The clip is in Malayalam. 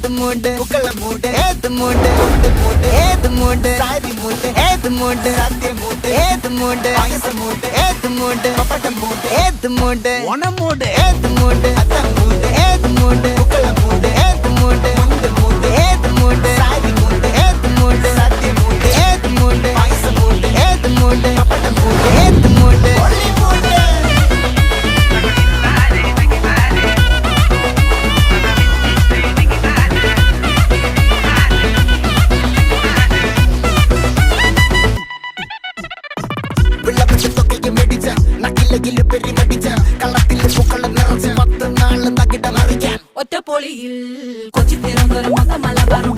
ഏത് മൂട് പുക്കള മൂട് ഏത് മൂട് കൊണ്ട് മൂട് ഏത് മൂട് സാരി മൂട് ഏത് മൂട് സത്യ മൂട് ഏത് മൂട് പായസ മൂട് ഏത് മൂട് പപ്പടം മൂട് ഏത് മൂട് ഓണം മൂട് ഏത് മൂട് അത്തം മൂട് ഏത് മൂട് പുക്കള മൂട് ഏത് മൂട് മുണ്ട് മൂട് ഏത് മൂട് സാരി മൂട് ഏത് മൂട് സത്യ മൂട് ഏത് മൂട് പായസ മൂട് ഏത് മൂട് പപ്പടം മൂട് ഏത് മൂട് ഒളി മൂട് ഒറ്റപ്പൊളിയിൽ കൊച്ചി തിരുവനന്തപുരം മലബാറും